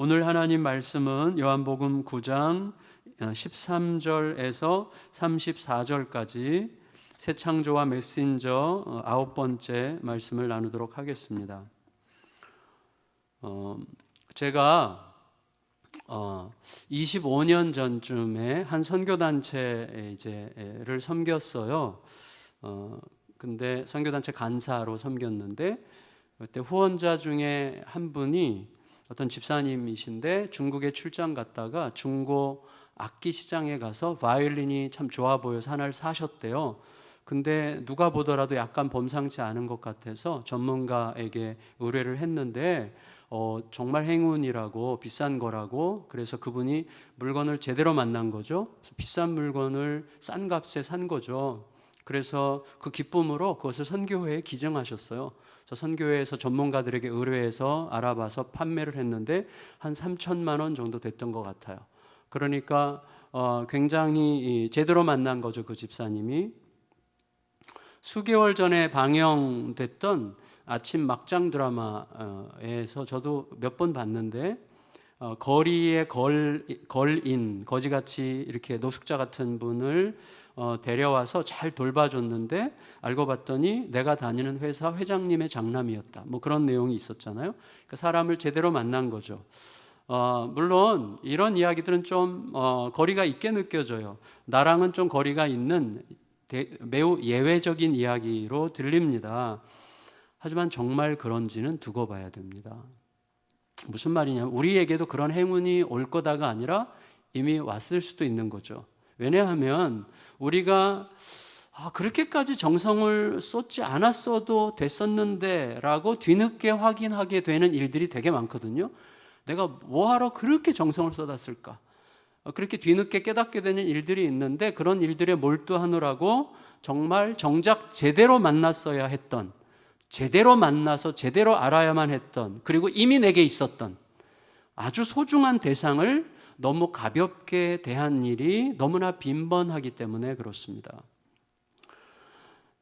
오늘 하나님 말씀은 요한복음 9장 13절에서 34절까지 새 창조와 메신저 9번째 말씀을 나누도록 하겠습니다. 제가 25년 전쯤에 한 선교단체를 섬겼어요. 근데 선교단체 간사로 섬겼는데 그때 후원자 중에 한 분이 어떤 집사님이신데 중국에 출장 갔다가 중고 악기 시장에 가서 바이올린이 참 좋아 보여서 하나를 사셨대요. 근데 누가 보더라도 약간 범상치 않은 것 같아서 전문가에게 의뢰를 했는데 정말 행운이라고 비싼 거라고, 그래서 그분이 물건을 제대로 만난 거죠. 그래서 비싼 물건을 싼 값에 산 거죠. 그래서 그 기쁨으로 그것을 선교회에 기증하셨어요. 저 선교회에서 전문가들에게 의뢰해서 알아봐서 판매를 했는데 한 3천만 원 정도 됐던 것 같아요. 그러니까 굉장히 제대로 만난 거죠. 그 집사님이 수개월 전에 방영됐던 아침 막장 드라마에서 저도 몇 번 봤는데 거리의 걸인, 거지같이 이렇게 노숙자 같은 분을 데려와서 잘 돌봐줬는데 알고 봤더니 내가 다니는 회사 회장님의 장남이었다. 뭐 그런 내용이 있었잖아요. 그러니까 사람을 제대로 만난 거죠. 물론 이런 이야기들은 좀 거리가 있게 느껴져요. 나랑은 좀 거리가 있는 매우 예외적인 이야기로 들립니다. 하지만 정말 그런지는 두고 봐야 됩니다. 무슨 말이냐면 우리에게도 그런 행운이 올 거다가 아니라 이미 왔을 수도 있는 거죠. 왜냐하면 우리가 그렇게까지 정성을 쏟지 않았어도 됐었는데 라고 뒤늦게 확인하게 되는 일들이 되게 많거든요. 내가 뭐하러 그렇게 정성을 쏟았을까? 그렇게 뒤늦게 깨닫게 되는 일들이 있는데 그런 일들에 몰두하느라고 정말 정작 제대로 만났어야 했던, 제대로 만나서 제대로 알아야만 했던, 그리고 이미 내게 있었던 아주 소중한 대상을 너무 가볍게 대한 일이 너무나 빈번하기 때문에 그렇습니다.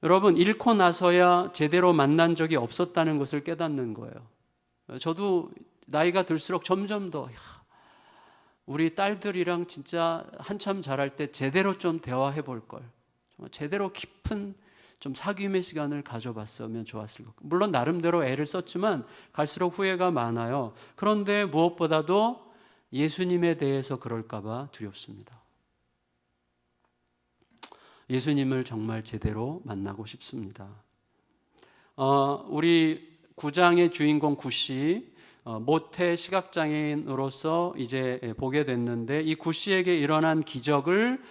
여러분, 잃고 나서야 제대로 만난 적이 없었다는 것을 깨닫는 거예요. 저도 나이가 들수록 점점 더 우리 딸들이랑 진짜 한참 자랄 때 제대로 좀 대화해 볼 걸, 제대로 깊은 좀 사귐의 시간을 가져봤으면 좋았을 것 같아요. 물론 나름대로 애를 썼지만 갈수록 후회가 많아요. 그런데 무엇보다도 예수님에 대해서 그럴까 봐 두렵습니다. 예수님을 정말 제대로 만나고 싶습니다. 우리 9장의 주인공 구씨, 모태 시각장애인으로서 이제 보게 됐는데 이 구씨에게 일어난 기적을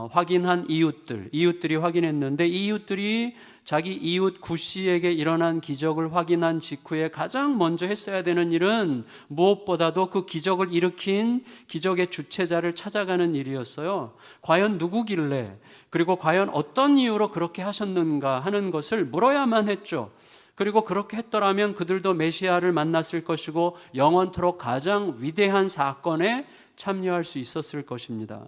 확인한 이웃들이 확인했는데 이 이웃들이 자기 이웃 구씨에게 일어난 기적을 확인한 직후에 가장 먼저 했어야 되는 일은 무엇보다도 그 기적을 일으킨 기적의 주체자를 찾아가는 일이었어요. 과연 누구길래, 그리고 과연 어떤 이유로 그렇게 하셨는가 하는 것을 물어야만 했죠. 그리고 그렇게 했더라면 그들도 메시아를 만났을 것이고 영원토록 가장 위대한 사건에 참여할 수 있었을 것입니다.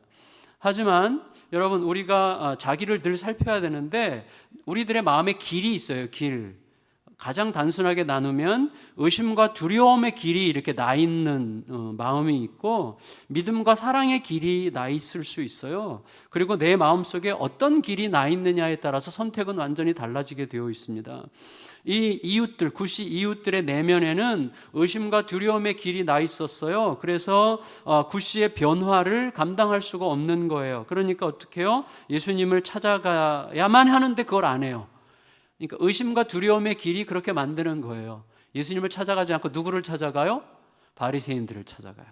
하지만 여러분, 우리가 자기를 늘 살펴야 되는데 우리들의 마음에 길이 있어요. 길. 가장 단순하게 나누면 의심과 두려움의 길이 이렇게 나 있는 마음이 있고 믿음과 사랑의 길이 나 있을 수 있어요. 그리고 내 마음속에 어떤 길이 나 있느냐에 따라서 선택은 완전히 달라지게 되어 있습니다. 이 이웃들, 구씨 이웃들의 내면에는 의심과 두려움의 길이 나 있었어요. 그래서 구씨의 변화를 감당할 수가 없는 거예요. 그러니까 어떻게 해요? 예수님을 찾아가야만 하는데 그걸 안 해요. 그러니까 의심과 두려움의 길이 그렇게 만드는 거예요. 예수님을 찾아가지 않고 누구를 찾아가요? 바리새인들을 찾아가요.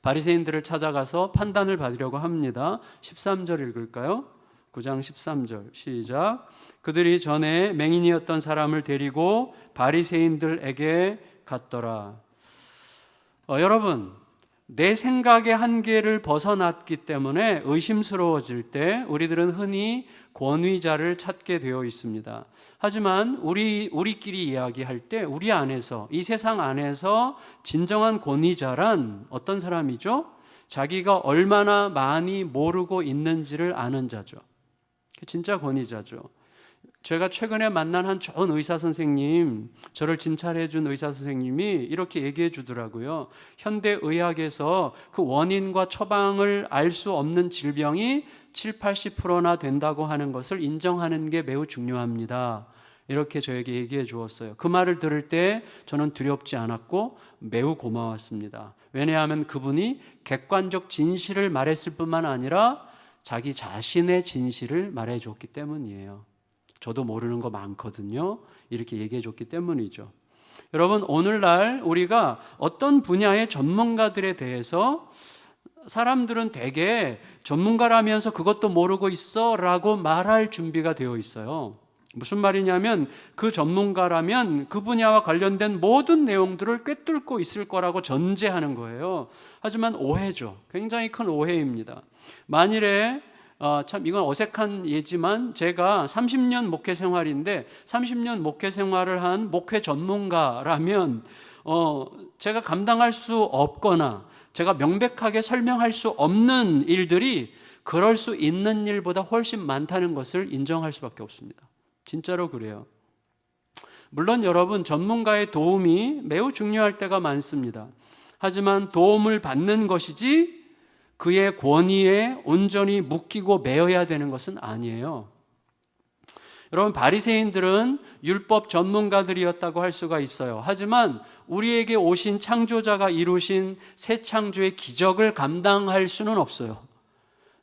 바리새인들을 찾아가서 판단을 받으려고 합니다. 13절 읽을까요? 9장 13절 시작. 그들이 전에 맹인이었던 사람을 데리고 바리새인들에게 갔더라. 여러분, 내 생각의 한계를 벗어났기 때문에 의심스러워질 때 우리들은 흔히 권위자를 찾게 되어 있습니다. 하지만 우리끼리 이야기할 때 우리 안에서, 이 세상 안에서 진정한 권위자란 어떤 사람이죠? 자기가 얼마나 많이 모르고 있는지를 아는 자죠. 진짜 권위자죠. 제가 최근에 만난 한 좋은 의사 선생님, 저를 진찰해 준 의사 선생님이 이렇게 얘기해 주더라고요. 현대 의학에서 그 원인과 처방을 알 수 없는 질병이 7, 80%나 된다고 하는 것을 인정하는 게 매우 중요합니다. 이렇게 저에게 얘기해 주었어요. 그 말을 들을 때 저는 두렵지 않았고 매우 고마웠습니다. 왜냐하면 그분이 객관적 진실을 말했을 뿐만 아니라 자기 자신의 진실을 말해 줬기 때문이에요. 저도 모르는 거 많거든요. 이렇게 얘기해 줬기 때문이죠. 여러분, 오늘날 우리가 어떤 분야의 전문가들에 대해서 사람들은 대개 전문가라면서 그것도 모르고 있어 라고 말할 준비가 되어 있어요. 무슨 말이냐면 그 전문가라면 그 분야와 관련된 모든 내용들을 꿰뚫고 있을 거라고 전제하는 거예요. 하지만 오해죠. 굉장히 큰 오해입니다. 만일에 참 이건 어색한 예지만 제가 30년 목회 생활인데 30년 목회 생활을 한 목회 전문가라면 제가 감당할 수 없거나 제가 명백하게 설명할 수 없는 일들이 그럴 수 있는 일보다 훨씬 많다는 것을 인정할 수밖에 없습니다. 진짜로 그래요. 물론 여러분, 전문가의 도움이 매우 중요할 때가 많습니다. 하지만 도움을 받는 것이지 그의 권위에 온전히 묶이고 매여야 되는 것은 아니에요. 여러분, 바리새인들은 율법 전문가들이었다고 할 수가 있어요. 하지만 우리에게 오신 창조자가 이루신 새 창조의 기적을 감당할 수는 없어요.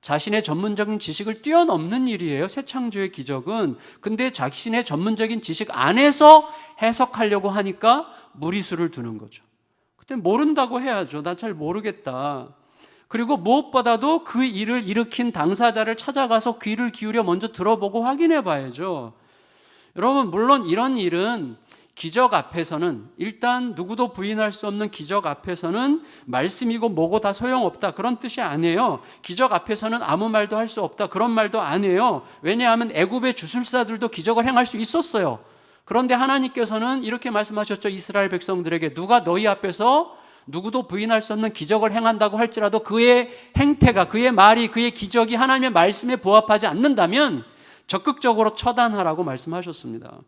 자신의 전문적인 지식을 뛰어넘는 일이에요, 새 창조의 기적은. 근데 자신의 전문적인 지식 안에서 해석하려고 하니까 무리수를 두는 거죠. 그때 모른다고 해야죠. 난 잘 모르겠다. 그리고 무엇보다도 그 일을 일으킨 당사자를 찾아가서 귀를 기울여 먼저 들어보고 확인해 봐야죠. 여러분, 물론 이런 일은 기적 앞에서는, 일단 누구도 부인할 수 없는 기적 앞에서는 말씀이고 뭐고 다 소용없다, 그런 뜻이 아니에요. 기적 앞에서는 아무 말도 할 수 없다, 그런 말도 아니에요. 왜냐하면 애굽의 주술사들도 기적을 행할 수 있었어요. 그런데 하나님께서는 이렇게 말씀하셨죠. 이스라엘 백성들에게 누가 너희 앞에서 누구도 부인할 수 없는 기적을 행한다고 할지라도 그의 행태가, 그의 말이, 그의 기적이 하나님의 말씀에 부합하지 않는다면 적극적으로 처단하라고 말씀하셨습니다.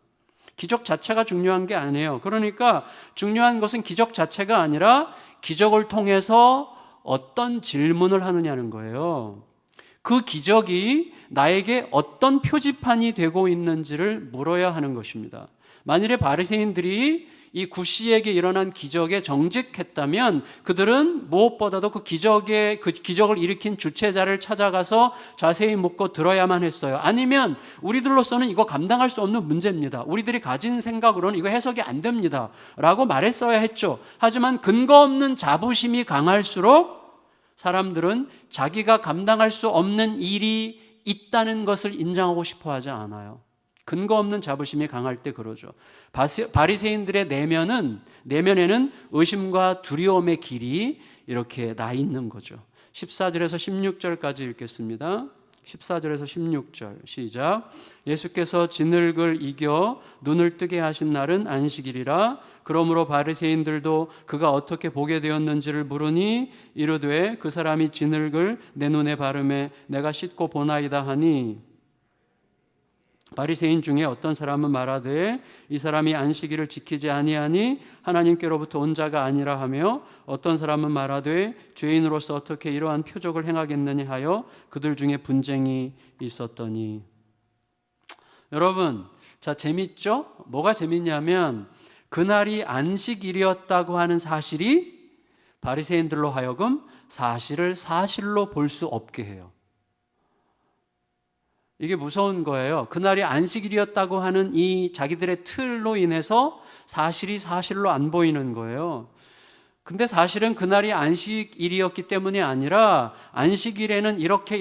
기적 자체가 중요한 게 아니에요. 그러니까 중요한 것은 기적 자체가 아니라 기적을 통해서 어떤 질문을 하느냐는 거예요. 그 기적이 나에게 어떤 표지판이 되고 있는지를 물어야 하는 것입니다. 만일에 바리새인들이 이 구씨에게 일어난 기적에 정직했다면 그들은 무엇보다도 그 기적을 일으킨 주체자를 찾아가서 자세히 묻고 들어야만 했어요. 아니면 우리들로서는 이거 감당할 수 없는 문제입니다. 우리들이 가진 생각으로는 이거 해석이 안 됩니다 라고 말했어야 했죠. 하지만 근거 없는 자부심이 강할수록 사람들은 자기가 감당할 수 없는 일이 있다는 것을 인정하고 싶어 하지 않아요. 근거 없는 자부심이 강할 때 그러죠. 바리새인들의 내면에는 의심과 두려움의 길이 이렇게 나 있는 거죠. 14절에서 16절까지 읽겠습니다. 14절에서 16절 시작. 예수께서 진흙을 이겨 눈을 뜨게 하신 날은 안식일이라. 그러므로 바리새인들도 그가 어떻게 보게 되었는지를 물으니 이르되 그 사람이 진흙을 내 눈에 바르매 내가 씻고 보나이다 하니, 바리새인 중에 어떤 사람은 말하되 이 사람이 안식일을 지키지 아니하니 하나님께로부터 온 자가 아니라 하며, 어떤 사람은 말하되 죄인으로서 어떻게 이러한 표적을 행하겠느냐 하여 그들 중에 분쟁이 있었더니. 여러분, 자, 재밌죠? 뭐가 재밌냐면 그날이 안식일이었다고 하는 사실이 바리새인들로 하여금 사실을 사실로 볼 수 없게 해요. 이게 무서운 거예요. 그날이 안식일이었다고 하는 이 자기들의 틀로 인해서 사실이 사실로 안 보이는 거예요. 근데 사실은 그날이 안식일이었기 때문이 아니라 안식일에는 이렇게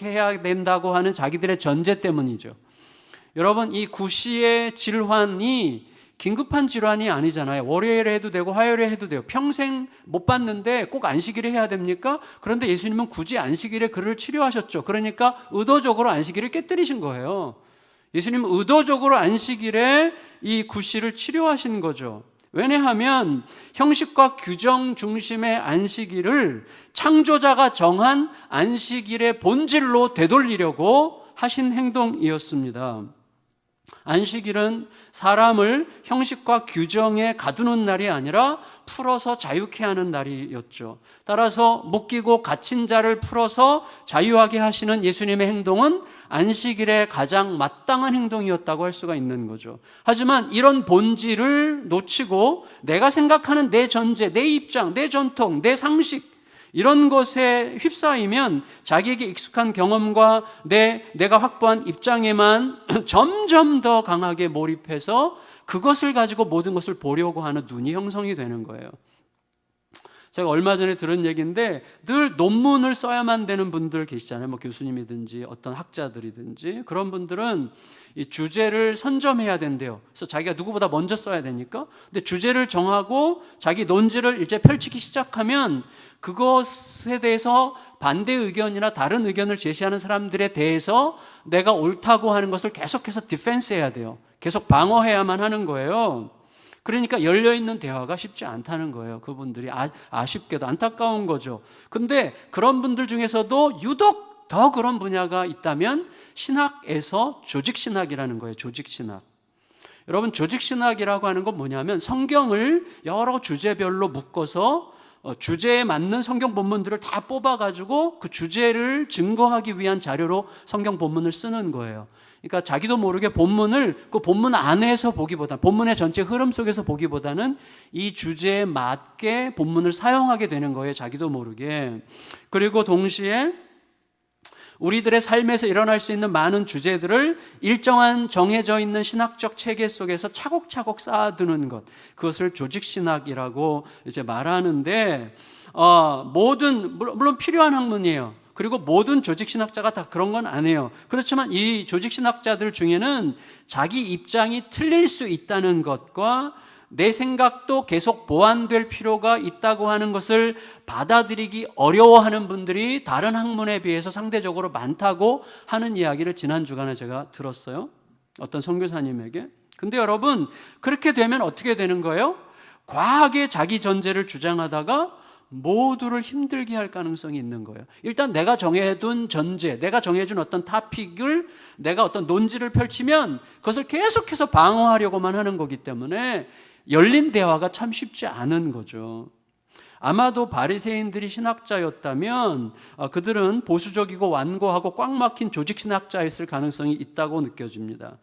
해야 된다고 하는 자기들의 전제 때문이죠. 여러분, 이 구씨의 질환이 긴급한 질환이 아니잖아요. 월요일에 해도 되고 화요일에 해도 돼요. 평생 못 봤는데 꼭 안식일에 해야 됩니까? 그런데 예수님은 굳이 안식일에 그를 치료하셨죠. 그러니까 의도적으로 안식일을 깨뜨리신 거예요. 예수님은 의도적으로 안식일에 이 구씨를 치료하신 거죠. 왜냐하면 형식과 규정 중심의 안식일을 창조자가 정한 안식일의 본질로 되돌리려고 하신 행동이었습니다. 안식일은 사람을 형식과 규정에 가두는 날이 아니라 풀어서 자유케 하는 날이었죠. 따라서 묶이고 갇힌 자를 풀어서 자유하게 하시는 예수님의 행동은 안식일의 가장 마땅한 행동이었다고 할 수가 있는 거죠. 하지만 이런 본질을 놓치고 내가 생각하는 내 전제, 내 입장, 내 전통, 내 상식, 이런 것에 휩싸이면 자기에게 익숙한 경험과 내가 확보한 입장에만 점점 더 강하게 몰입해서 그것을 가지고 모든 것을 보려고 하는 눈이 형성이 되는 거예요. 제가 얼마 전에 들은 얘기인데, 늘 논문을 써야만 되는 분들 계시잖아요. 뭐 교수님이든지 어떤 학자들이든지. 그런 분들은 이 주제를 선점해야 된대요. 그래서 자기가 누구보다 먼저 써야 되니까. 근데 주제를 정하고 자기 논지를 이제 펼치기 시작하면 그것에 대해서 반대 의견이나 다른 의견을 제시하는 사람들에 대해서 내가 옳다고 하는 것을 계속해서 디펜스해야 돼요. 계속 방어해야만 하는 거예요. 그러니까 열려있는 대화가 쉽지 않다는 거예요. 그분들이 아쉽게도 안타까운 거죠. 근데 그런 분들 중에서도 유독 더 그런 분야가 있다면 신학에서 조직신학이라는 거예요. 조직신학. 여러분, 조직신학이라고 하는 건 뭐냐면 성경을 여러 주제별로 묶어서 주제에 맞는 성경 본문들을 다 뽑아가지고 그 주제를 증거하기 위한 자료로 성경 본문을 쓰는 거예요. 그러니까 자기도 모르게 본문을 그 본문 안에서 보기보다, 본문의 전체 흐름 속에서 보기보다는 이 주제에 맞게 본문을 사용하게 되는 거예요. 자기도 모르게. 그리고 동시에 우리들의 삶에서 일어날 수 있는 많은 주제들을 일정한 정해져 있는 신학적 체계 속에서 차곡차곡 쌓아두는 것, 그것을 조직신학이라고 이제 말하는데, 물론 필요한 학문이에요. 그리고 모든 조직신학자가 다 그런 건 아니에요. 그렇지만 이 조직신학자들 중에는 자기 입장이 틀릴 수 있다는 것과 내 생각도 계속 보완될 필요가 있다고 하는 것을 받아들이기 어려워하는 분들이 다른 학문에 비해서 상대적으로 많다고 하는 이야기를 지난 주간에 제가 들었어요. 어떤 선교사님에게. 근데 여러분, 그렇게 되면 어떻게 되는 거예요? 과하게 자기 전제를 주장하다가 모두를 힘들게 할 가능성이 있는 거예요. 일단 내가 정해둔 전제, 내가 정해준 어떤 토픽을, 내가 어떤 논지를 펼치면 그것을 계속해서 방어하려고만 하는 거기 때문에 열린 대화가 참 쉽지 않은 거죠. 아마도 바리새인들이 신학자였다면 그들은 보수적이고 완고하고 꽉 막힌 조직신학자였을 가능성이 있다고 느껴집니다.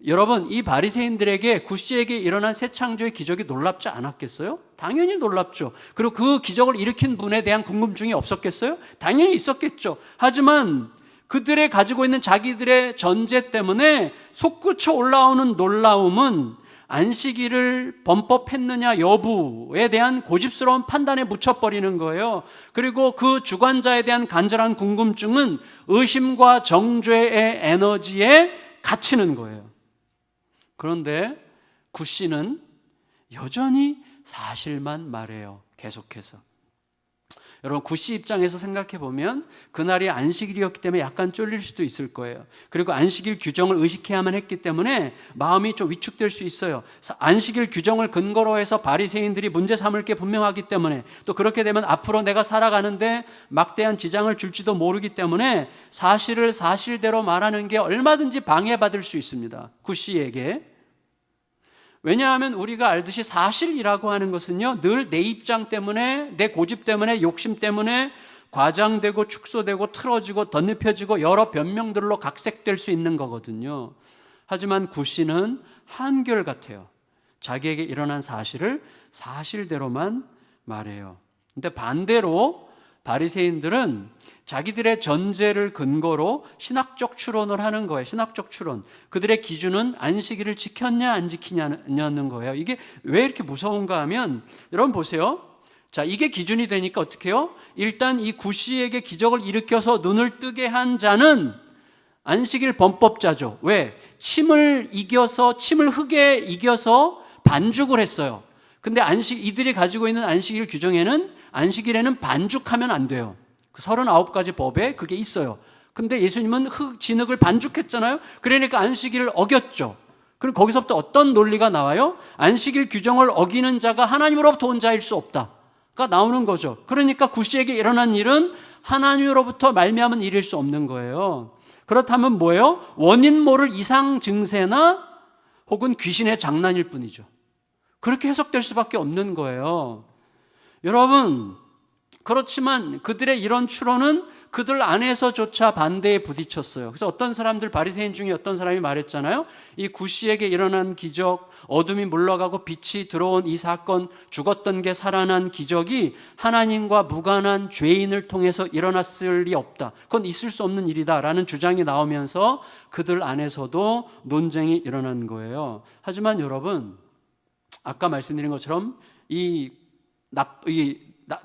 여러분, 이 바리새인들에게 구씨에게 일어난 새 창조의 기적이 놀랍지 않았겠어요? 당연히 놀랍죠. 그리고 그 기적을 일으킨 분에 대한 궁금증이 없었겠어요? 당연히 있었겠죠. 하지만 그들의 가지고 있는 자기들의 전제 때문에 솟구쳐 올라오는 놀라움은 안식일을 범법했느냐 여부에 대한 고집스러운 판단에 묻혀버리는 거예요. 그리고 그 주관자에 대한 간절한 궁금증은 의심과 정죄의 에너지에 갇히는 거예요. 그런데 구씨는 여전히 사실만 말해요. 계속해서. 여러분, 구씨 입장에서 생각해 보면 그날이 안식일이었기 때문에 약간 쫄릴 수도 있을 거예요. 그리고 안식일 규정을 의식해야만 했기 때문에 마음이 좀 위축될 수 있어요. 안식일 규정을 근거로 해서 바리새인들이 문제 삼을 게 분명하기 때문에, 또 그렇게 되면 앞으로 내가 살아가는데 막대한 지장을 줄지도 모르기 때문에 사실을 사실대로 말하는 게 얼마든지 방해받을 수 있습니다. 구씨에게. 왜냐하면 우리가 알듯이 사실이라고 하는 것은요, 늘 내 입장 때문에, 내 고집 때문에, 욕심 때문에 과장되고 축소되고 틀어지고 덧입혀지고 여러 변명들로 각색될 수 있는 거거든요. 하지만 구씨는 한결같아요. 자기에게 일어난 사실을 사실대로만 말해요. 근데 반대로 바리새인들은 자기들의 전제를 근거로 신학적 추론을 하는 거예요. 신학적 추론. 그들의 기준은 안식일을 지켰냐 안 지키냐는 거예요. 이게 왜 이렇게 무서운가 하면, 여러분 보세요. 자, 이게 기준이 되니까 어떻게 해요? 일단 이 구씨에게 기적을 일으켜서 눈을 뜨게 한 자는 안식일 범법자죠. 왜? 침을 흙에 이겨서 반죽을 했어요. 근데 이들이 가지고 있는 안식일 규정에는 안식일에는 반죽하면 안 돼요. 그 39가지 법에 그게 있어요. 근데 예수님은 진흙을 반죽했잖아요. 그러니까 안식일을 어겼죠. 그럼 거기서부터 어떤 논리가 나와요? 안식일 규정을 어기는 자가 하나님으로부터 온 자일 수 없다가 나오는 거죠. 그러니까 구씨에게 일어난 일은 하나님으로부터 말미암은 일일 수 없는 거예요. 그렇다면 뭐예요? 원인 모를 이상 증세나 혹은 귀신의 장난일 뿐이죠. 그렇게 해석될 수밖에 없는 거예요. 여러분, 그렇지만 그들의 이런 추론은 그들 안에서조차 반대에 부딪혔어요. 그래서 어떤 사람들, 바리새인 중에 어떤 사람이 말했잖아요. 이 구시에게 일어난 기적, 어둠이 물러가고 빛이 들어온 이 사건, 죽었던 게 살아난 기적이 하나님과 무관한 죄인을 통해서 일어났을 리 없다. 그건 있을 수 없는 일이다 라는 주장이 나오면서 그들 안에서도 논쟁이 일어난 거예요. 하지만 여러분, 아까 말씀드린 것처럼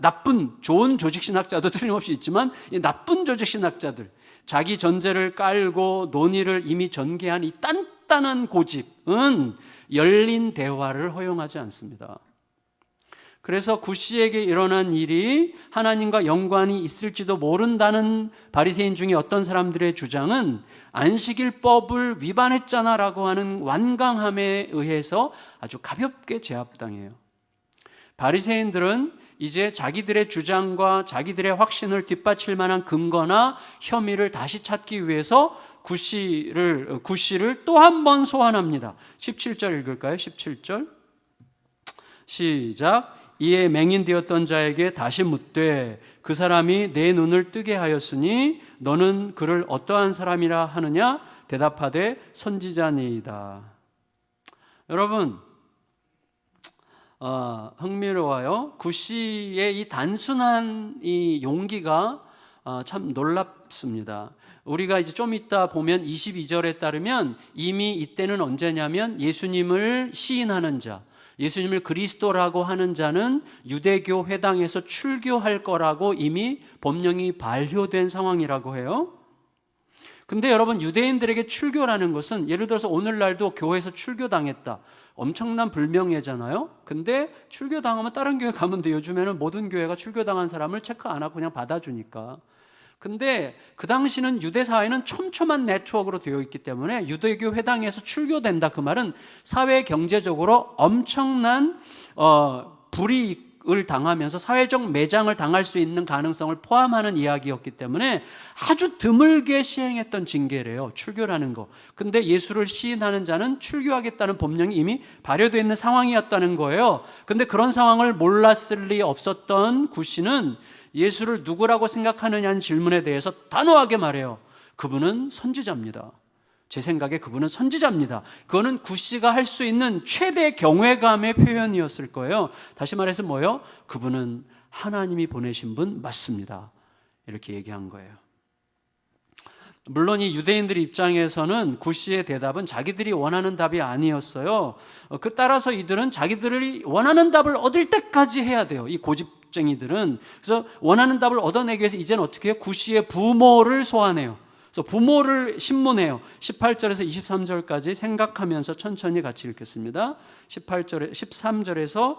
나쁜 좋은 조직신학자도 틀림없이 있지만 이 나쁜 조직신학자들, 자기 전제를 깔고 논의를 이미 전개한 이 단단한 고집은 열린 대화를 허용하지 않습니다. 그래서 구시에게 일어난 일이 하나님과 연관이 있을지도 모른다는 바리새인 중에 어떤 사람들의 주장은 안식일법을 위반했잖아라고 하는 완강함에 의해서 아주 가볍게 제압당해요. 바리새인들은 이제 자기들의 주장과 자기들의 확신을 뒷받칠 만한 근거나 혐의를 다시 찾기 위해서 구시를 또 한 번 소환합니다. 17절 읽을까요? 17절 시작. 이에 맹인되었던 자에게 다시 묻되 그 사람이 내 눈을 뜨게 하였으니 너는 그를 어떠한 사람이라 하느냐? 대답하되 선지자니이다. 여러분, 흥미로워요. 구시의 이 단순한 이 용기가 참 놀랍습니다. 우리가 이제 좀 이따 보면 22절에 따르면 이미 이때는 언제냐면 예수님을 시인하는 자, 예수님을 그리스도라고 하는 자는 유대교 회당에서 출교할 거라고 이미 법령이 발효된 상황이라고 해요. 근데 여러분, 유대인들에게 출교라는 것은 예를 들어서 오늘날도 교회에서 출교당했다, 엄청난 불명예잖아요. 근데 출교당하면 다른 교회 가면 돼. 요즘에는 모든 교회가 출교당한 사람을 체크 안 하고 그냥 받아주니까. 근데 그 당시는 유대 사회는 촘촘한 네트워크로 되어 있기 때문에 유대교 회당에서 출교된다, 그 말은 사회 경제적으로 엄청난 불이익을 당하면서 사회적 매장을 당할 수 있는 가능성을 포함하는 이야기였기 때문에 아주 드물게 시행했던 징계래요, 출교라는 거. 근데 예수를 시인하는 자는 출교하겠다는 법령이 이미 발효되어 있는 상황이었다는 거예요. 근데 그런 상황을 몰랐을 리 없었던 구시는 예수를 누구라고 생각하느냐는 질문에 대해서 단호하게 말해요. 그분은 선지자입니다. 제 생각에 그분은 선지자입니다. 그거는 구시가 할 수 있는 최대 경외감의 표현이었을 거예요. 다시 말해서 뭐예요? 그분은 하나님이 보내신 분 맞습니다. 이렇게 얘기한 거예요. 물론 이 유대인들 입장에서는 구시의 대답은 자기들이 원하는 답이 아니었어요. 따라서 이들은 자기들이 원하는 답을 얻을 때까지 해야 돼요, 이 고집쟁이들은. 그래서 원하는 답을 얻어내기 위해서 이제는 어떻게 해요? 구시의 부모를 소환해요. 그래서 부모를 신문해요. 18절에서 23절까지 생각하면서 천천히 같이 읽겠습니다. 13절에서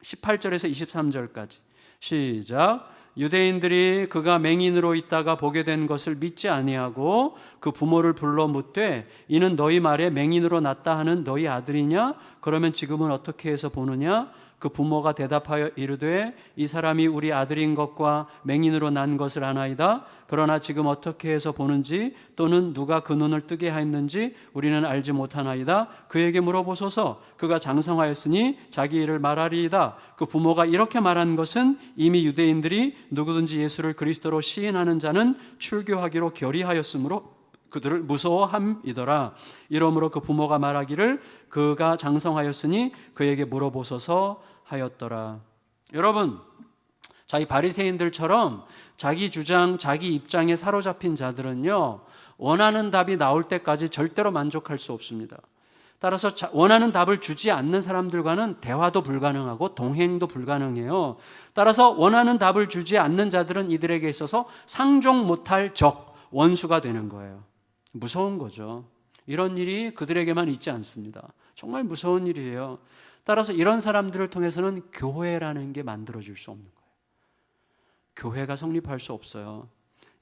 18절에서 23절까지 시작. 유대인들이 그가 맹인으로 있다가 보게 된 것을 믿지 아니하고 그 부모를 불러 묻되 이는 너희 말에 맹인으로 났다 하는 너희 아들이냐? 그러면 지금은 어떻게 해서 보느냐? 그 부모가 대답하여 이르되 이 사람이 우리 아들인 것과 맹인으로 난 것을 아나이다. 그러나 지금 어떻게 해서 보는지 또는 누가 그 눈을 뜨게 하였는지 우리는 알지 못하나이다. 그에게 물어보소서. 그가 장성하였으니 자기 일을 말하리이다. 그 부모가 이렇게 말한 것은 이미 유대인들이 누구든지 예수를 그리스도로 시인하는 자는 출교하기로 결의하였으므로 그들을 무서워함이더라. 이러므로 그 부모가 말하기를 그가 장성하였으니 그에게 물어보소서 하였더라. 여러분, 이 바리새인들처럼 자기 주장, 자기 입장에 사로잡힌 자들은요, 원하는 답이 나올 때까지 절대로 만족할 수 없습니다. 따라서 원하는 답을 주지 않는 사람들과는 대화도 불가능하고 동행도 불가능해요. 따라서 원하는 답을 주지 않는 자들은 이들에게 있어서 상종 못할 적, 원수가 되는 거예요. 무서운 거죠. 이런 일이 그들에게만 있지 않습니다. 정말 무서운 일이에요. 따라서 이런 사람들을 통해서는 교회라는 게 만들어질 수 없는 거예요. 교회가 성립할 수 없어요.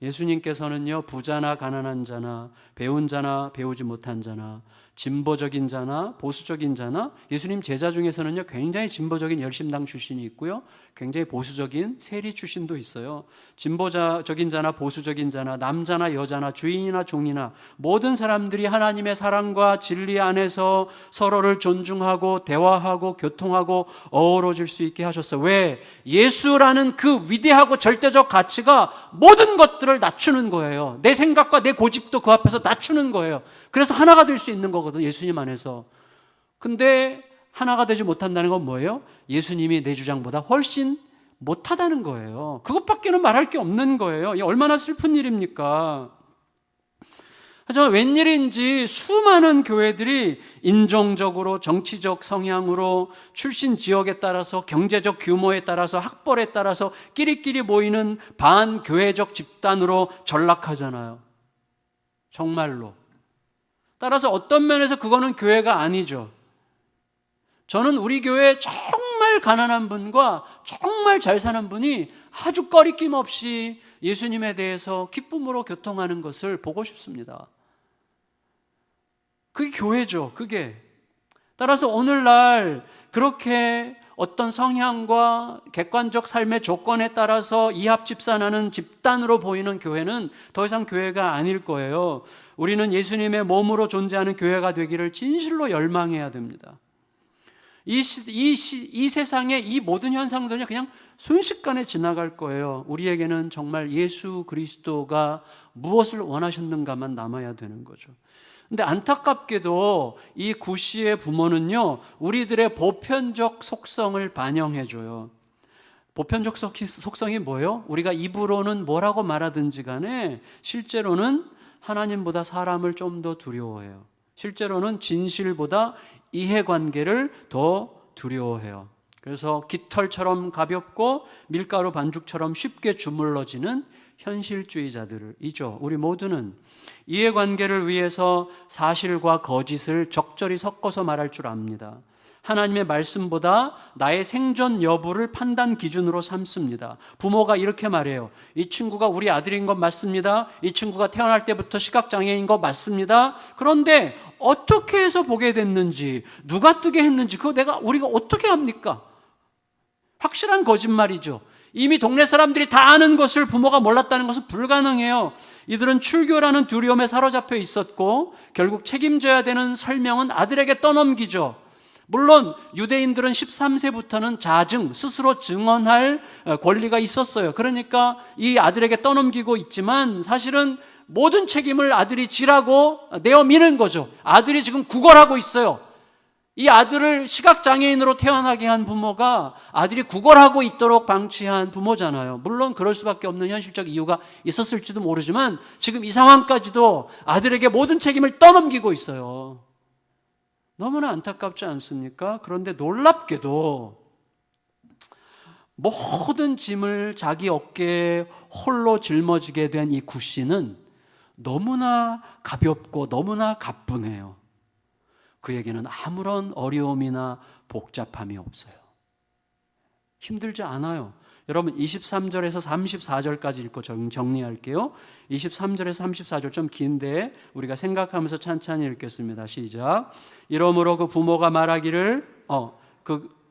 예수님께서는요, 부자나 가난한 자나 배운 자나 배우지 못한 자나 진보적인 자나 보수적인 자나, 예수님 제자 중에서는요 굉장히 진보적인 열심당 출신이 있고요, 굉장히 보수적인 세리 출신도 있어요. 진보적인 자나 보수적인 자나, 남자나 여자나, 주인이나 종이나 모든 사람들이 하나님의 사랑과 진리 안에서 서로를 존중하고 대화하고 교통하고 어우러질 수 있게 하셨어요. 왜? 예수라는 그 위대하고 절대적 가치가 모든 것들을 낮추는 거예요. 내 생각과 내 고집도 그 앞에서 낮추는 거예요. 그래서 하나가 될 수 있는 거거든요, 예수님 안에서. 근데 하나가 되지 못한다는 건 뭐예요? 예수님이 내 주장보다 훨씬 못하다는 거예요. 그것밖에는 말할 게 없는 거예요. 이게 얼마나 슬픈 일입니까? 하지만 웬일인지 수많은 교회들이 인종적으로, 정치적 성향으로, 출신 지역에 따라서, 경제적 규모에 따라서, 학벌에 따라서 끼리끼리 모이는 반교회적 집단으로 전락하잖아요. 정말로. 따라서 어떤 면에서 그거는 교회가 아니죠. 저는 우리 교회에 정말 가난한 분과 정말 잘 사는 분이 아주 꺼리낌 없이 예수님에 대해서 기쁨으로 교통하는 것을 보고 싶습니다. 그게 교회죠, 그게. 따라서 오늘날 그렇게 어떤 성향과 객관적 삶의 조건에 따라서 이합집산하는 집단으로 보이는 교회는 더 이상 교회가 아닐 거예요. 우리는 예수님의 몸으로 존재하는 교회가 되기를 진실로 열망해야 됩니다. 이 세상의 이 모든 현상들은 그냥 순식간에 지나갈 거예요. 우리에게는 정말 예수 그리스도가 무엇을 원하셨는가만 남아야 되는 거죠. 근데 안타깝게도 이 구씨의 부모는요, 우리들의 보편적 속성을 반영해줘요. 보편적 속성이 뭐예요? 우리가 입으로는 뭐라고 말하든지 간에 실제로는 하나님보다 사람을 좀 더 두려워해요. 실제로는 진실보다 이해관계를 더 두려워해요. 그래서 깃털처럼 가볍고 밀가루 반죽처럼 쉽게 주물러지는 현실주의자들이죠. 우리 모두는 이해관계를 위해서 사실과 거짓을 적절히 섞어서 말할 줄 압니다. 하나님의 말씀보다 나의 생존 여부를 판단 기준으로 삼습니다. 부모가 이렇게 말해요. 이 친구가 우리 아들인 것 맞습니다. 이 친구가 태어날 때부터 시각장애인 것 맞습니다. 그런데 어떻게 해서 보게 됐는지, 누가 뜨게 했는지 그거 우리가 어떻게 합니까? 확실한 거짓말이죠. 이미 동네 사람들이 다 아는 것을 부모가 몰랐다는 것은 불가능해요. 이들은 출교라는 두려움에 사로잡혀 있었고 결국 책임져야 되는 설명은 아들에게 떠넘기죠. 물론 유대인들은 13세부터는 자증, 스스로 증언할 권리가 있었어요. 그러니까 이 아들에게 떠넘기고 있지만 사실은 모든 책임을 아들이 지라고 내어미는 거죠. 아들이 지금 구걸하고 있어요. 이 아들을 시각장애인으로 태어나게 한 부모가 아들이 구걸하고 있도록 방치한 부모잖아요. 물론 그럴 수밖에 없는 현실적 이유가 있었을지도 모르지만 지금 이 상황까지도 아들에게 모든 책임을 떠넘기고 있어요. 너무나 안타깝지 않습니까? 그런데 놀랍게도 모든 짐을 자기 어깨에 홀로 짊어지게 된 이 구씨는 너무나 가볍고 너무나 가뿐해요. 그에게는 아무런 어려움이나 복잡함이 없어요. 힘들지 않아요. 여러분 23절에서 34절까지 읽고 정리할게요. 23절에서 34절 좀 긴데 우리가 생각하면서 찬찬히 읽겠습니다. 시작. 이러므로 그 부모가 말하기를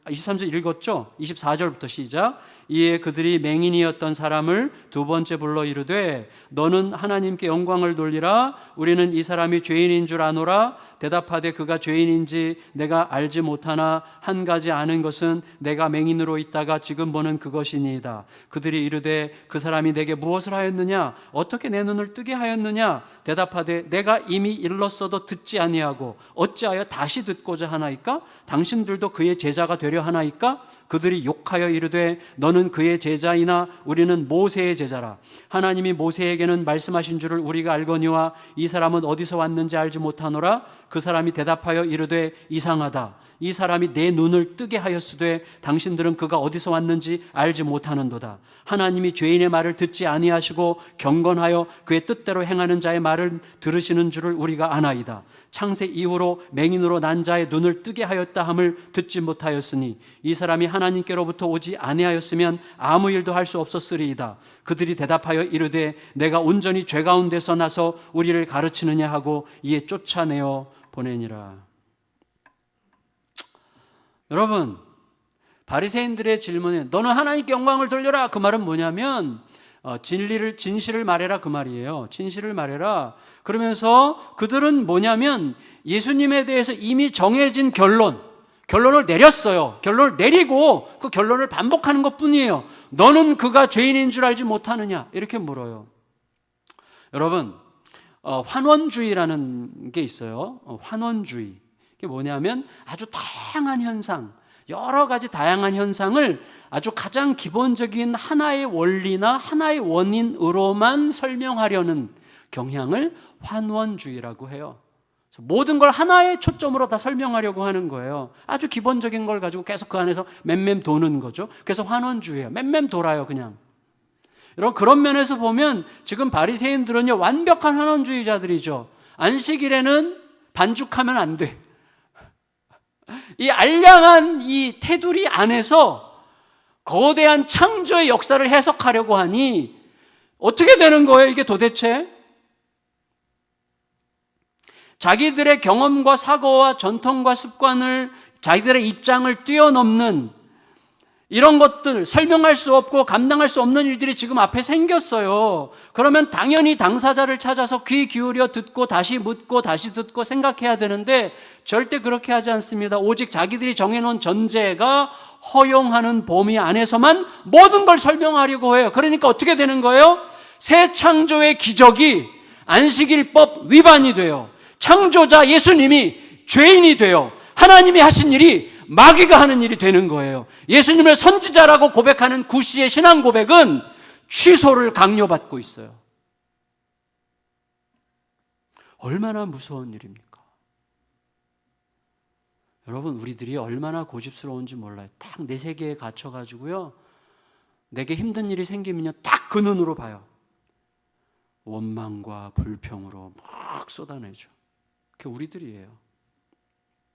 23절 읽었죠? 24절부터 시작. 이에 그들이 맹인이었던 사람을 두 번째 불러 이르되 너는 하나님께 영광을 돌리라. 우리는 이 사람이 죄인인 줄 아노라. 대답하되 그가 죄인인지 내가 알지 못하나 한 가지 아는 것은 내가 맹인으로 있다가 지금 보는 그것이니이다. 그들이 이르되 그 사람이 내게 무엇을 하였느냐? 어떻게 내 눈을 뜨게 하였느냐? 대답하되 내가 이미 일렀어도 듣지 아니하고 어찌하여 다시 듣고자 하나이까? 당신들도 그의 제자가 되려 하나이까? 그들이 욕하여 이르되 너는 그의 제자이나 우리는 모세의 제자라. 하나님이 모세에게는 말씀하신 줄을 우리가 알거니와 이 사람은 어디서 왔는지 알지 못하노라. 그 사람이 대답하여 이르되 이상하다. 이 사람이 내 눈을 뜨게 하였으되 당신들은 그가 어디서 왔는지 알지 못하는도다. 하나님이 죄인의 말을 듣지 아니하시고 경건하여 그의 뜻대로 행하는 자의 말을 들으시는 줄을 우리가 아나이다. 창세 이후로 맹인으로 난 자의 눈을 뜨게 하였다 함을 듣지 못하였으니 이 사람이 하나님께로부터 오지 아니하였으면 아무 일도 할 수 없었으리이다. 그들이 대답하여 이르되 내가 온전히 죄 가운데서 나서 우리를 가르치느냐 하고 이에 쫓아내어 보내니라. 여러분, 바리새인들의 질문에 너는 하나님께 영광을 돌려라, 그 말은 뭐냐면 진실을 말해라, 그 말이에요. 진실을 말해라. 그러면서 그들은 뭐냐면 예수님에 대해서 이미 정해진 결론을 내렸어요. 결론을 내리고 그 결론을 반복하는 것뿐이에요. 너는 그가 죄인인 줄 알지 못하느냐, 이렇게 물어요. 여러분, 환원주의라는 게 있어요. 환원주의. 이게 뭐냐면 아주 다양한 현상, 여러 가지 다양한 현상을 아주 가장 기본적인 하나의 원리나 하나의 원인으로만 설명하려는 경향을 환원주의라고 해요. 모든 걸 하나의 초점으로 다 설명하려고 하는 거예요. 아주 기본적인 걸 가지고 계속 그 안에서 맴맴 도는 거죠. 그래서 환원주의예요. 맴맴 돌아요, 그냥. 여러분, 그런 면에서 보면 지금 바리새인들은요, 완벽한 환원주의자들이죠. 안식일에는 반죽하면 안 돼. 이 알량한 이 테두리 안에서 거대한 창조의 역사를 해석하려고 하니 어떻게 되는 거예요, 이게 도대체? 자기들의 경험과 사고와 전통과 습관을, 자기들의 입장을 뛰어넘는 이런 것들, 설명할 수 없고 감당할 수 없는 일들이 지금 앞에 생겼어요. 그러면 당연히 당사자를 찾아서 귀 기울여 듣고 다시 묻고 다시 듣고 생각해야 되는데 절대 그렇게 하지 않습니다. 오직 자기들이 정해놓은 전제가 허용하는 범위 안에서만 모든 걸 설명하려고 해요. 그러니까 어떻게 되는 거예요? 새 창조의 기적이 안식일법 위반이 돼요. 창조자 예수님이 죄인이 돼요. 하나님이 하신 일이 마귀가 하는 일이 되는 거예요. 예수님을 선지자라고 고백하는 구씨의 신앙 고백은 취소를 강요받고 있어요. 얼마나 무서운 일입니까? 여러분, 우리들이 얼마나 고집스러운지 몰라요. 딱 내 세계에 갇혀가지고요, 내게 힘든 일이 생기면요, 딱 그 눈으로 봐요. 원망과 불평으로 막 쏟아내죠. 그게 우리들이에요.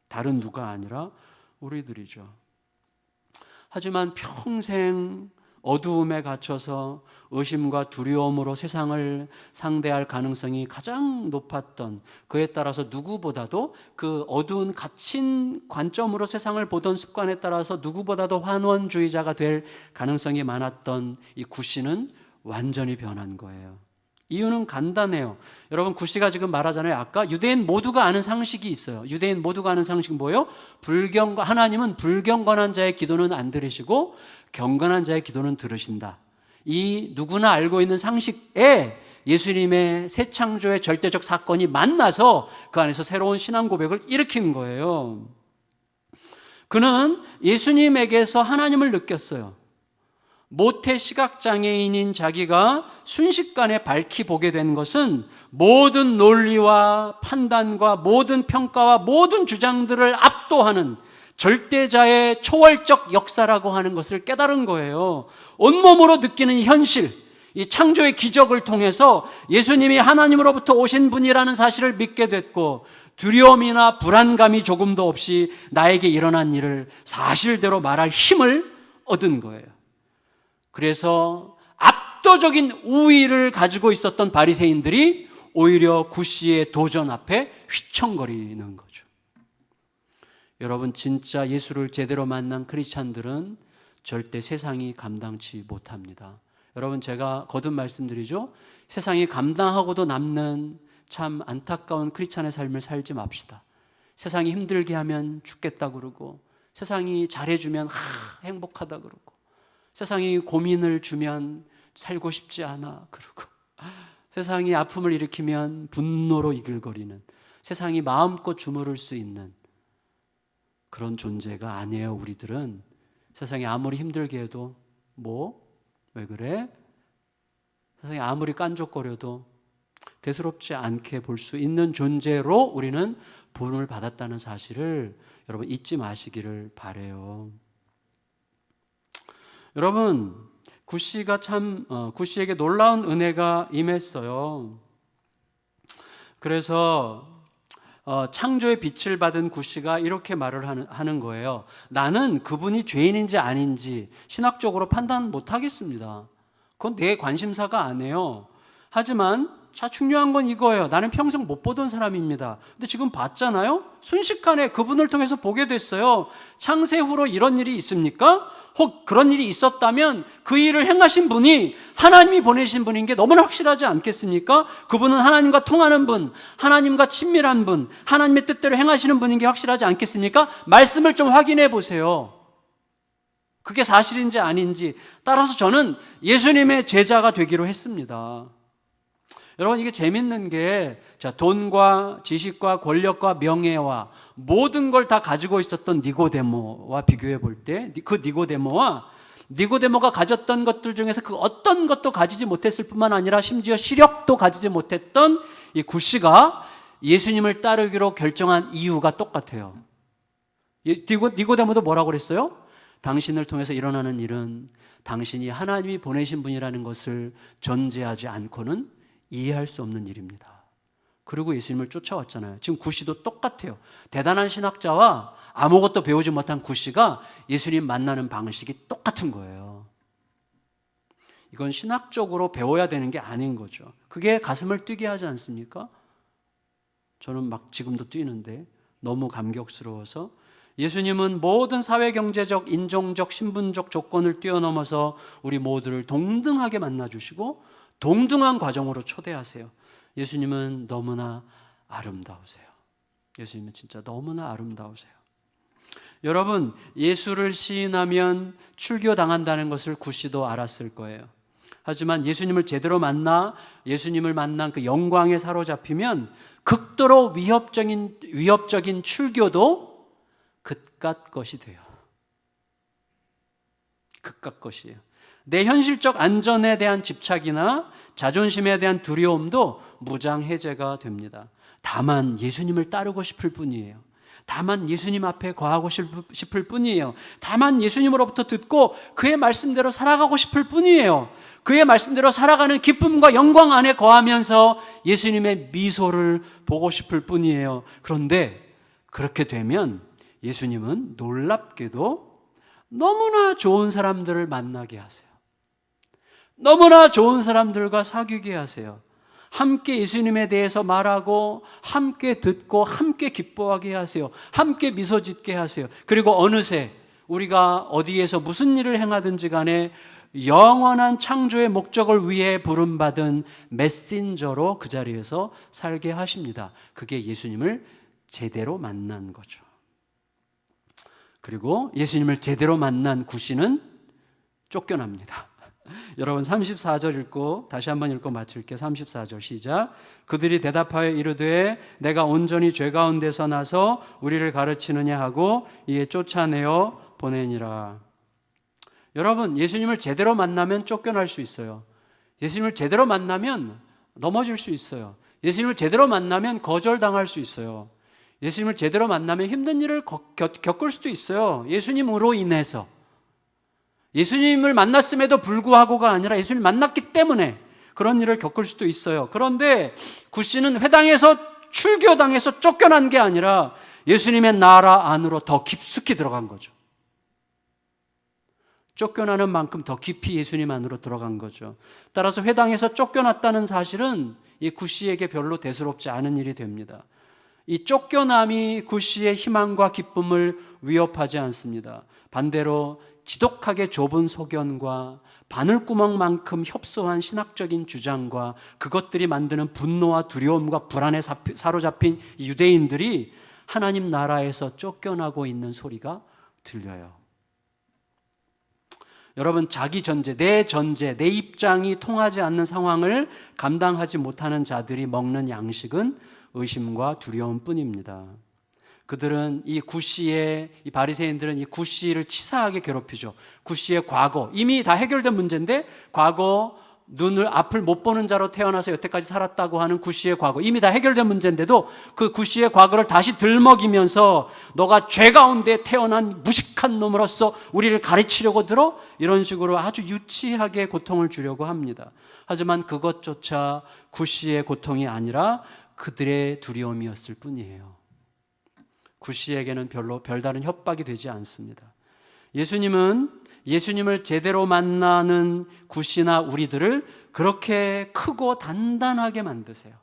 다른 누가 아니라 우리들이죠. 하지만 평생 어두움에 갇혀서 의심과 두려움으로 세상을 상대할 가능성이 가장 높았던, 그에 따라서 누구보다도 그 어두운 갇힌 관점으로 세상을 보던 습관에 따라서 누구보다도 환원주의자가 될 가능성이 많았던 이 구씨는 완전히 변한 거예요. 이유는 간단해요. 여러분, 구씨가 지금 말하잖아요. 아까 유대인 모두가 아는 상식이 있어요. 유대인 모두가 아는 상식은 뭐예요? 하나님은 불경건한 자의 기도는 안 들으시고 경건한 자의 기도는 들으신다. 이 누구나 알고 있는 상식에 예수님의 새 창조의 절대적 사건이 만나서 그 안에서 새로운 신앙 고백을 일으킨 거예요. 그는 예수님에게서 하나님을 느꼈어요. 모태 시각장애인인 자기가 순식간에 밝히 보게 된 것은 모든 논리와 판단과 모든 평가와 모든 주장들을 압도하는 절대자의 초월적 역사라고 하는 것을 깨달은 거예요. 온몸으로 느끼는 현실, 이 창조의 기적을 통해서 예수님이 하나님으로부터 오신 분이라는 사실을 믿게 됐고, 두려움이나 불안감이 조금도 없이 나에게 일어난 일을 사실대로 말할 힘을 얻은 거예요. 그래서 압도적인 우위를 가지고 있었던 바리새인들이 오히려 구씨의 도전 앞에 휘청거리는 거죠. 여러분, 진짜 예수를 제대로 만난 크리스찬들은 절대 세상이 감당치 못합니다. 여러분, 제가 거듭 말씀드리죠. 세상이 감당하고도 남는 참 안타까운 크리스찬의 삶을 살지 맙시다. 세상이 힘들게 하면 죽겠다 그러고, 세상이 잘해주면 행복하다 그러고, 세상이 고민을 주면 살고 싶지 않아 그러고, 세상이 아픔을 일으키면 분노로 이글거리는, 세상이 마음껏 주무를 수 있는 그런 존재가 아니에요. 우리들은 세상이 아무리 힘들게 해도 왜 그래? 세상이 아무리 깐족거려도 대수롭지 않게 볼 수 있는 존재로 우리는 부름을 받았다는 사실을 여러분 잊지 마시기를 바라요. 여러분, 구씨에게 놀라운 은혜가 임했어요. 그래서 창조의 빛을 받은 구씨가 이렇게 말을 하는 거예요. 나는 그분이 죄인인지 아닌지 신학적으로 판단 못 하겠습니다. 그건 내 관심사가 아니에요. 하지만 자, 중요한 건 이거예요. 나는 평생 못 보던 사람입니다. 근데 지금 봤잖아요? 순식간에 그분을 통해서 보게 됐어요. 창세 후로 이런 일이 있습니까? 혹 그런 일이 있었다면 그 일을 행하신 분이 하나님이 보내신 분인 게 너무나 확실하지 않겠습니까? 그분은 하나님과 통하는 분, 하나님과 친밀한 분, 하나님의 뜻대로 행하시는 분인 게 확실하지 않겠습니까? 말씀을 좀 확인해 보세요. 그게 사실인지 아닌지. 따라서 저는 예수님의 제자가 되기로 했습니다. 여러분, 이게 재밌는 게, 자, 돈과 지식과 권력과 명예와 모든 걸 다 가지고 있었던 니고데모와 비교해 볼 때, 그 니고데모가 가졌던 것들 중에서 그 어떤 것도 가지지 못했을 뿐만 아니라 심지어 시력도 가지지 못했던 이 굿씨가 예수님을 따르기로 결정한 이유가 똑같아요. 니고데모도 뭐라고 그랬어요? 당신을 통해서 일어나는 일은 당신이 하나님이 보내신 분이라는 것을 전제하지 않고는 이해할 수 없는 일입니다. 그리고 예수님을 쫓아왔잖아요. 지금 굿씨도 똑같아요. 대단한 신학자와 아무것도 배우지 못한 굿씨가 예수님 만나는 방식이 똑같은 거예요. 이건 신학적으로 배워야 되는 게 아닌 거죠. 그게 가슴을 뛰게 하지 않습니까? 저는 막 지금도 뛰는데 너무 감격스러워서, 예수님은 모든 사회경제적, 인종적, 신분적 조건을 뛰어넘어서 우리 모두를 동등하게 만나주시고 동등한 과정으로 초대하세요. 예수님은 너무나 아름다우세요. 예수님은 진짜 너무나 아름다우세요. 여러분, 예수를 시인하면 출교당한다는 것을 굿씨도 알았을 거예요. 하지만 예수님을 제대로 만나 예수님을 만난 그 영광에 사로잡히면 극도로 위협적인 출교도 그깟 것이 돼요. 그깟 것이에요. 내 현실적 안전에 대한 집착이나 자존심에 대한 두려움도 무장해제가 됩니다. 다만 예수님을 따르고 싶을 뿐이에요. 다만 예수님 앞에 거하고 싶을 뿐이에요. 다만 예수님으로부터 듣고 그의 말씀대로 살아가고 싶을 뿐이에요. 그의 말씀대로 살아가는 기쁨과 영광 안에 거하면서 예수님의 미소를 보고 싶을 뿐이에요. 그런데 그렇게 되면 예수님은 놀랍게도 너무나 좋은 사람들을 만나게 하세요. 너무나 좋은 사람들과 사귀게 하세요. 함께 예수님에 대해서 말하고 함께 듣고 함께 기뻐하게 하세요. 함께 미소 짓게 하세요. 그리고 어느새 우리가 어디에서 무슨 일을 행하든지 간에 영원한 창조의 목적을 위해 부름받은 메신저로 그 자리에서 살게 하십니다. 그게 예수님을 제대로 만난 거죠. 그리고 예수님을 제대로 만난 굿씨는 쫓겨납니다. 여러분 34절 읽고 다시 한번 읽고 마칠게요. 34절 시작. 그들이 대답하여 이르되 내가 온전히 죄 가운데서 나서 우리를 가르치느냐 하고 이에 쫓아내어 보내니라. 여러분, 예수님을 제대로 만나면 쫓겨날 수 있어요. 예수님을 제대로 만나면 넘어질 수 있어요. 예수님을 제대로 만나면 거절당할 수 있어요. 예수님을 제대로 만나면 힘든 일을 겪을 수도 있어요. 예수님으로 인해서. 예수님을 만났음에도 불구하고가 아니라 예수님을 만났기 때문에 그런 일을 겪을 수도 있어요. 그런데 굿씨는 회당에서 출교당해서 쫓겨난 게 아니라 예수님의 나라 안으로 더 깊숙이 들어간 거죠. 쫓겨나는 만큼 더 깊이 예수님 안으로 들어간 거죠. 따라서 회당에서 쫓겨났다는 사실은 이 굿씨에게 별로 대수롭지 않은 일이 됩니다. 이 쫓겨남이 굿씨의 희망과 기쁨을 위협하지 않습니다. 반대로 지독하게 좁은 소견과 바늘구멍만큼 협소한 신학적인 주장과 그것들이 만드는 분노와 두려움과 불안에 사로잡힌 유대인들이 하나님 나라에서 쫓겨나고 있는 소리가 들려요. 여러분, 자기 전제, 내 입장이 통하지 않는 상황을 감당하지 못하는 자들이 먹는 양식은 의심과 두려움뿐입니다. 그들은 이 바리새인들은 이 굿씨를 치사하게 괴롭히죠. 굿씨의 과거, 이미 다 해결된 문제인데 과거 앞을 못 보는 자로 태어나서 여태까지 살았다고 하는 굿씨의 과거, 이미 다 해결된 문제인데도 그 굿씨의 과거를 다시 들먹이면서 너가 죄 가운데 태어난 무식한 놈으로서 우리를 가르치려고 들어? 이런 식으로 아주 유치하게 고통을 주려고 합니다. 하지만 그것조차 굿씨의 고통이 아니라 그들의 두려움이었을 뿐이에요. 굿씨에게는 별다른 협박이 되지 않습니다. 예수님은 예수님을 제대로 만나는 굿이나 우리들을 그렇게 크고 단단하게 만드세요.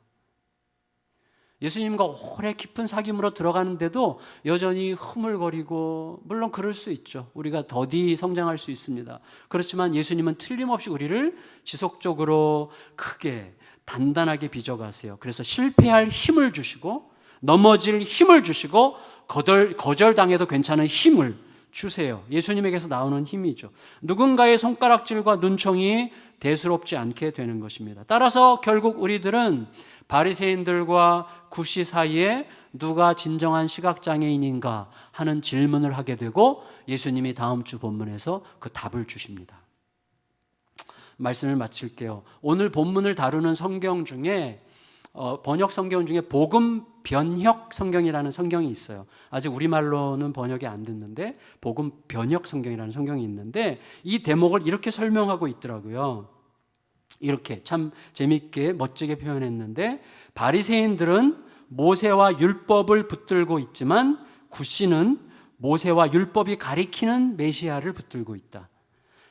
예수님과 오래 깊은 사귐으로 들어가는데도 여전히 흐물거리고, 물론 그럴 수 있죠. 우리가 더디 성장할 수 있습니다. 그렇지만 예수님은 틀림없이 우리를 지속적으로 크게 단단하게 빚어가세요. 그래서 실패할 힘을 주시고, 넘어질 힘을 주시고, 거절당해도 괜찮은 힘을 주세요. 예수님에게서 나오는 힘이죠. 누군가의 손가락질과 눈총이 대수롭지 않게 되는 것입니다. 따라서 결국 우리들은 바리새인들과 굿이 사이에 누가 진정한 시각장애인인가 하는 질문을 하게 되고, 예수님이 다음 주 본문에서 그 답을 주십니다. 말씀을 마칠게요. 오늘 본문을 다루는 성경 중에 번역 성경 중에 복음 변역 성경이라는 성경이 있어요. 아직 우리말로는 번역이 안 됐는데 복음 변역 성경이라는 성경이 있는데, 이 대목을 이렇게 설명하고 있더라고요. 이렇게 참 재밌게 멋지게 표현했는데, 바리새인들은 모세와 율법을 붙들고 있지만 굿씨는 모세와 율법이 가리키는 메시아를 붙들고 있다.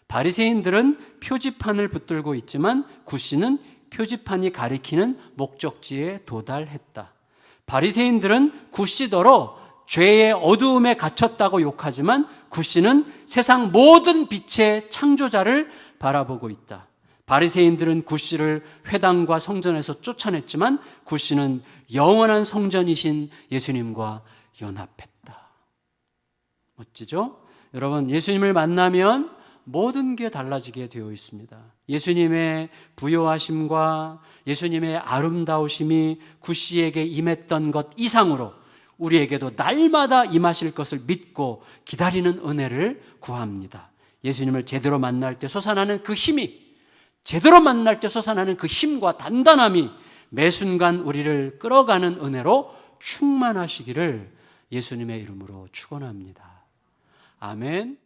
바리새인들은 표지판을 붙들고 있지만 굿씨는 표지판이 가리키는 목적지에 도달했다. 바리새인들은 굿씨더러 죄의 어두움에 갇혔다고 욕하지만 굿씨는 세상 모든 빛의 창조자를 바라보고 있다. 바리새인들은 굿씨를 회당과 성전에서 쫓아냈지만 굿씨는 영원한 성전이신 예수님과 연합했다. 멋지죠? 여러분, 예수님을 만나면 모든 게 달라지게 되어 있습니다. 예수님의 부요하심과 예수님의 아름다우심이 굿씨에게 임했던 것 이상으로 우리에게도 날마다 임하실 것을 믿고 기다리는 은혜를 구합니다. 예수님을 제대로 만날 때 솟아나는 그 힘이, 제대로 만날 때 솟아나는 그 힘과 단단함이 매 순간 우리를 끌어가는 은혜로 충만하시기를 예수님의 이름으로 축원합니다. 아멘.